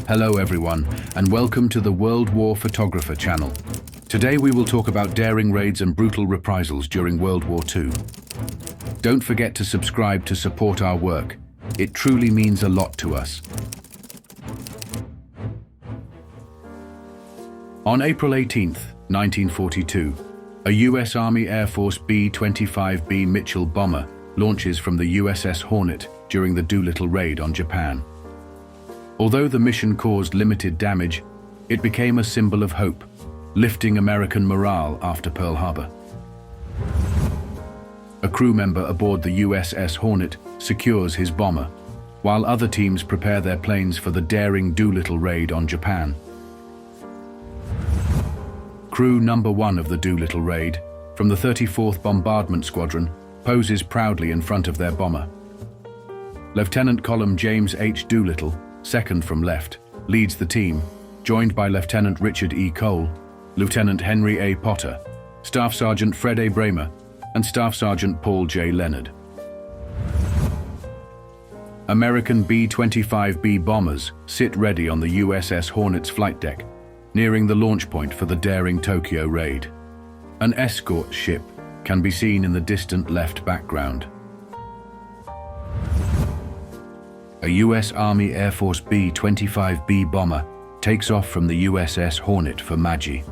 Hello everyone, and welcome to the World War Photographer channel. Today we will talk about daring raids and brutal reprisals during World War II. Don't forget to subscribe to support our work. It truly means a lot to us. On April 18, 1942, a U.S. Army Air Force B-25B Mitchell bomber launches from the USS Hornet during the Doolittle raid on Japan. Although the mission caused limited damage, it became a symbol of hope, lifting American morale after Pearl Harbor. A crew member aboard the USS Hornet secures his bomber, while other teams prepare their planes for the daring Doolittle raid on Japan. Crew number 1 of the Doolittle raid, from the 34th Bombardment Squadron, poses proudly in front of their bomber. Lieutenant Colonel James H. Doolittle, second from left, leads the team, joined by Lieutenant Richard E. Cole, Lieutenant Henry A. Potter, Staff Sergeant Fred A. Bramer, and Staff Sergeant Paul J. Leonard. American B-25B bombers sit ready on the USS Hornet's flight deck, nearing the launch point for the daring Tokyo raid. An escort ship can be seen in the distant left background. A U.S. Army Air Force B-25B bomber takes off from the USS Hornet for Maji.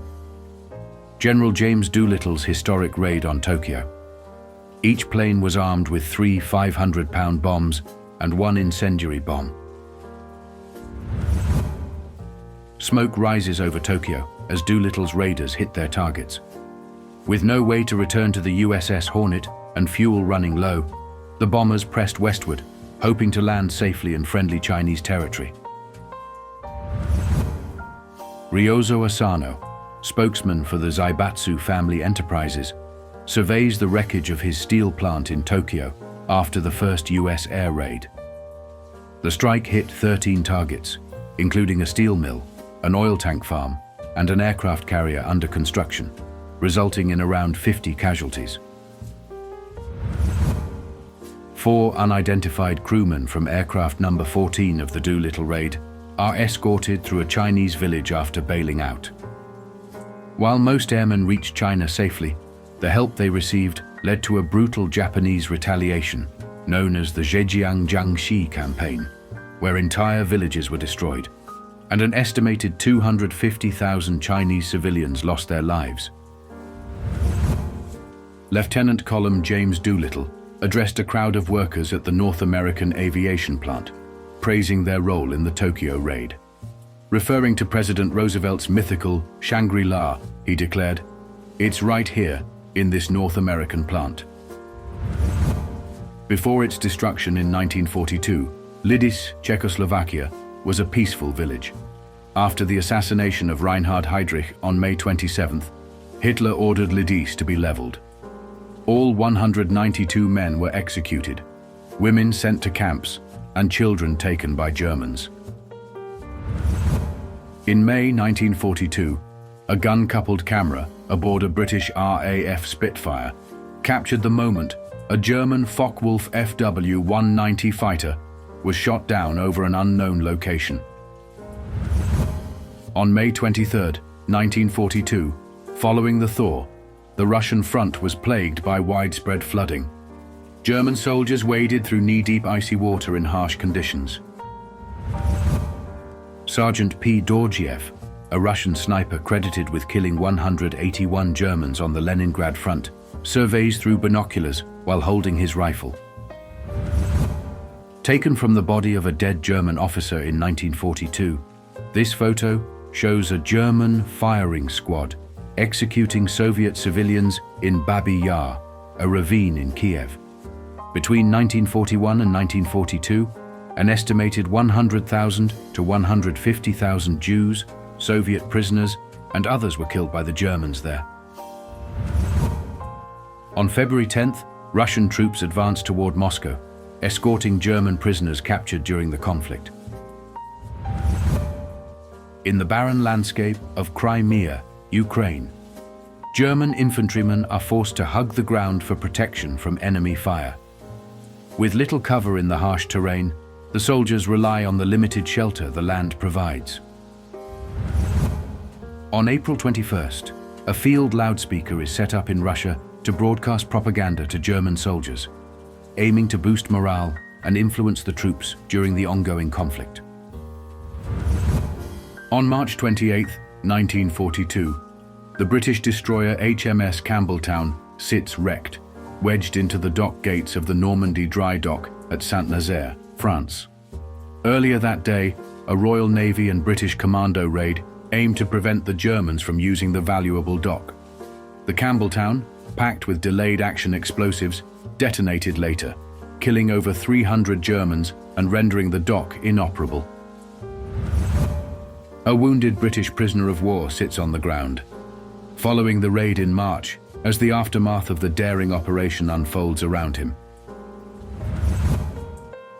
General James Doolittle's historic raid on Tokyo. Each plane was armed with 3 500-pound bombs and 1 incendiary bomb. Smoke rises over Tokyo as Doolittle's raiders hit their targets. With no way to return to the USS Hornet and fuel running low, the bombers pressed westward, hoping to land safely in friendly Chinese territory. Ryozo Asano, spokesman for the Zaibatsu family enterprises, surveys the wreckage of his steel plant in Tokyo after the first US air raid. The strike hit 13 targets, including a steel mill, an oil tank farm, and an aircraft carrier under construction, resulting in around 50 casualties. 4 unidentified crewmen from aircraft number 14 of the Doolittle raid are escorted through a Chinese village after bailing out. While most airmen reached China safely, the help they received led to a brutal Japanese retaliation known as the Zhejiang Jiangxi campaign, where entire villages were destroyed, and an estimated 250,000 Chinese civilians lost their lives. Lieutenant Colonel James Doolittle addressed a crowd of workers at the North American aviation plant, praising their role in the Tokyo raid. Referring to President Roosevelt's mythical Shangri-La, he declared, "It's right here, in this North American plant." Before its destruction in 1942, Lidice, Czechoslovakia, was a peaceful village. After the assassination of Reinhard Heydrich on May 27th, Hitler ordered Lidice to be leveled. All 192 men were executed, women sent to camps, and children taken by Germans. In May 1942, a gun-coupled camera aboard a British RAF Spitfire captured the moment a German Focke-Wulf FW-190 fighter was shot down over an unknown location. On May 23, 1942, following the thaw, the Russian front was plagued by widespread flooding. German soldiers waded through knee-deep icy water in harsh conditions. Sergeant P. Dorjiev, a Russian sniper credited with killing 181 Germans on the Leningrad front, surveys through binoculars while holding his rifle. Taken from the body of a dead German officer in 1942, this photo shows a German firing squad executing Soviet civilians in Babi Yar, a ravine in Kiev. Between 1941 and 1942, an estimated 100,000 to 150,000 Jews, Soviet prisoners, and others were killed by the Germans there. On February 10th, Russian troops advanced toward Moscow, escorting German prisoners captured during the conflict. In the barren landscape of Crimea, Ukraine, German infantrymen are forced to hug the ground for protection from enemy fire. With little cover in the harsh terrain, The soldiers rely on the limited shelter the land provides. On April 21st, a field loudspeaker is set up in Russia to broadcast propaganda to German soldiers, aiming to boost morale and influence the troops during the ongoing conflict. On March 28, 1942, the British destroyer HMS Campbelltown sits wrecked, wedged into the dock gates of the Normandy dry dock at Saint-Nazaire, France. Earlier that day, a Royal Navy and British commando raid aimed to prevent the Germans from using the valuable dock. The Campbelltown, packed with delayed action explosives, detonated later, killing over 300 Germans and rendering the dock inoperable. A wounded British prisoner of war sits on the ground, following the raid in March as the aftermath of the daring operation unfolds around him.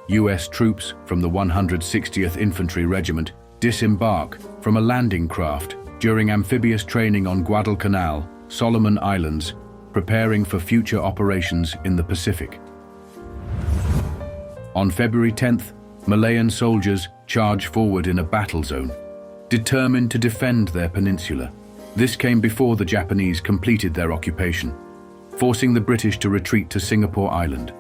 US troops from the 160th Infantry Regiment disembark from a landing craft during amphibious training on Guadalcanal, Solomon Islands, preparing for future operations in the Pacific. On February 10th, Malayan soldiers charge forward in a battle zone, determined to defend their peninsula. This came before the Japanese completed their occupation, forcing the British to retreat to Singapore Island.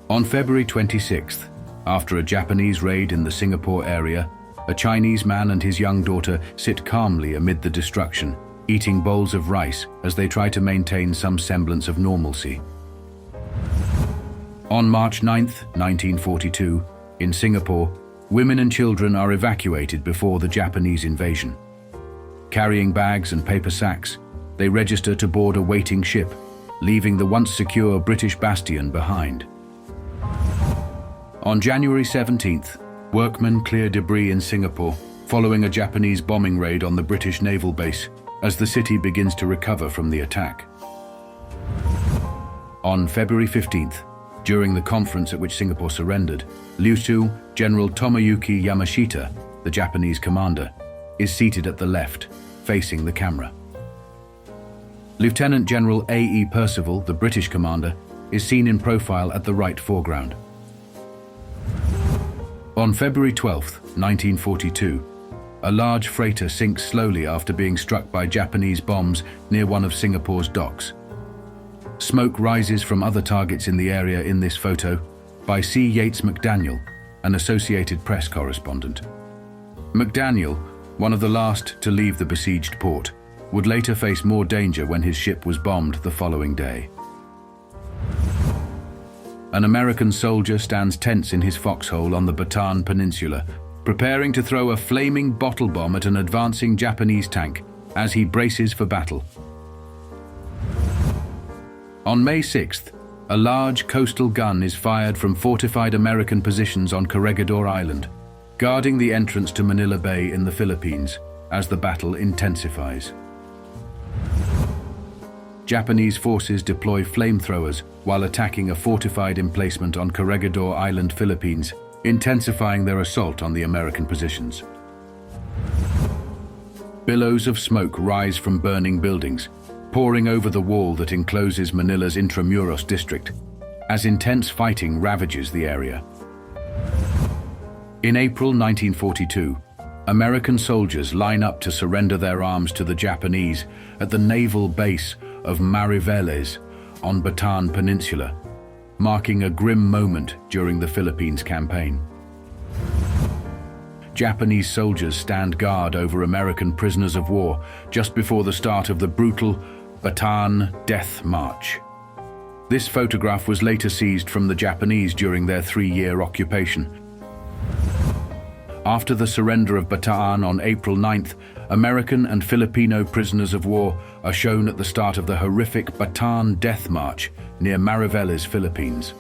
On February 26th, after a Japanese raid in the Singapore area, a Chinese man and his young daughter sit calmly amid the destruction, eating bowls of rice as they try to maintain some semblance of normalcy. On March 9th, 1942, in Singapore, women and children are evacuated before the Japanese invasion. Carrying bags and paper sacks, they register to board a waiting ship, leaving the once secure British bastion behind. On January 17th, workmen clear debris in Singapore following a Japanese bombing raid on the British naval base as the city begins to recover from the attack. On February 15th, during the conference at which Singapore surrendered, Liusu, General Tomoyuki Yamashita, the Japanese commander, is seated at the left, facing the camera. Lieutenant General A.E. Percival, the British commander, is seen in profile at the right foreground. On February 12, 1942, a large freighter sinks slowly after being struck by Japanese bombs near one of Singapore's docks. Smoke rises from other targets in the area in this photo by C. Yates McDaniel, an Associated Press correspondent. McDaniel, one of the last to leave the besieged port, would later face more danger when his ship was bombed the following day. An American soldier stands tense in his foxhole on the Bataan Peninsula, preparing to throw a flaming bottle bomb at an advancing Japanese tank as he braces for battle. On May 6th, a large coastal gun is fired from fortified American positions on Corregidor Island, guarding the entrance to Manila Bay in the Philippines as the battle intensifies. Japanese forces deploy flamethrowers while attacking a fortified emplacement on Corregidor Island, Philippines, intensifying their assault on the American positions. Billows of smoke rise from burning buildings, pouring over the wall that encloses Manila's Intramuros district, as intense fighting ravages the area. In April 1942, American soldiers line up to surrender their arms to the Japanese at the naval base of Mariveles on Bataan Peninsula, marking a grim moment during the Philippines campaign. Japanese soldiers stand guard over American prisoners of war just before the start of the brutal Bataan Death March. This photograph was later seized from the Japanese during their 3-year occupation. After the surrender of Bataan on April 9th, American and Filipino prisoners of war are shown at the start of the horrific Bataan Death March near Mariveles, Philippines.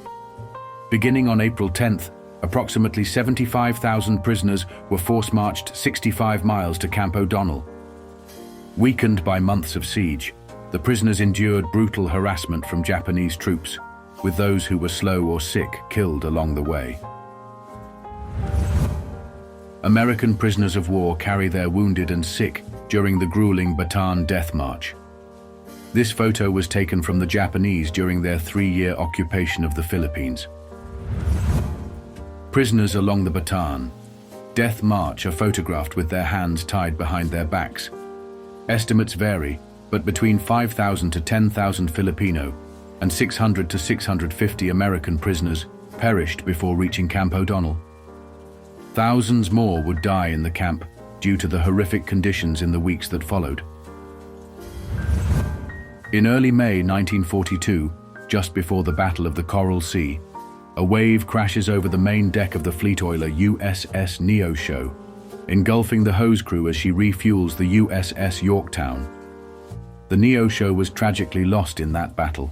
Beginning on April 10th, approximately 75,000 prisoners were force-marched 65 miles to Camp O'Donnell. Weakened by months of siege, the prisoners endured brutal harassment from Japanese troops, with those who were slow or sick killed along the way. American prisoners of war carry their wounded and sick during the grueling Bataan Death March. This photo was taken from the Japanese during their 3-year occupation of the Philippines. Prisoners along the Bataan Death March are photographed with their hands tied behind their backs. Estimates vary, but between 5,000 to 10,000 Filipino and 600 to 650 American prisoners perished before reaching Camp O'Donnell. Thousands more would die in the camp due to the horrific conditions in the weeks that followed. In early May 1942, just before the Battle of the Coral Sea, a wave crashes over the main deck of the fleet oiler USS Neosho, engulfing the hose crew as she refuels the USS Yorktown. The Neosho was tragically lost in that battle.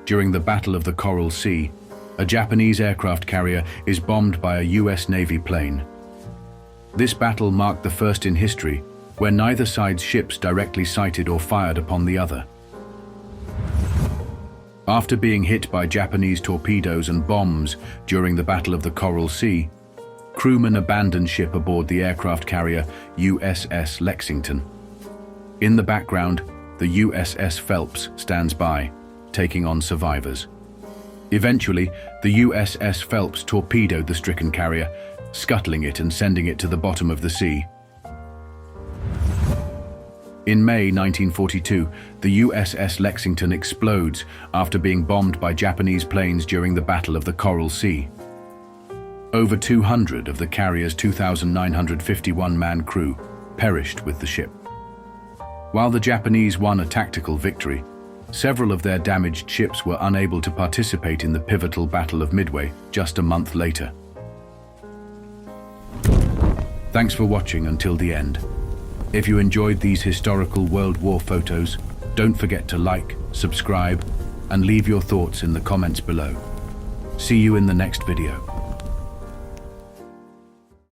During the Battle of the Coral Sea, a Japanese aircraft carrier is bombed by a US Navy plane. This battle marked the first in history where neither side's ships directly sighted or fired upon the other. After being hit by Japanese torpedoes and bombs during the Battle of the Coral Sea, crewmen abandoned ship aboard the aircraft carrier USS Lexington. In the background, the USS Phelps stands by, taking on survivors. Eventually, the USS Phelps torpedoed the stricken carrier, scuttling it and sending it to the bottom of the sea. In May 1942, the USS Lexington explodes after being bombed by Japanese planes during the Battle of the Coral Sea. Over 200 of the carrier's 2,951-man crew perished with the ship. While the Japanese won a tactical victory, several of their damaged ships were unable to participate in the pivotal Battle of Midway just a month later. Thanks for watching until the end. If you enjoyed these historical World War photos, don't forget to like, subscribe, and leave your thoughts in the comments below. See you in the next video.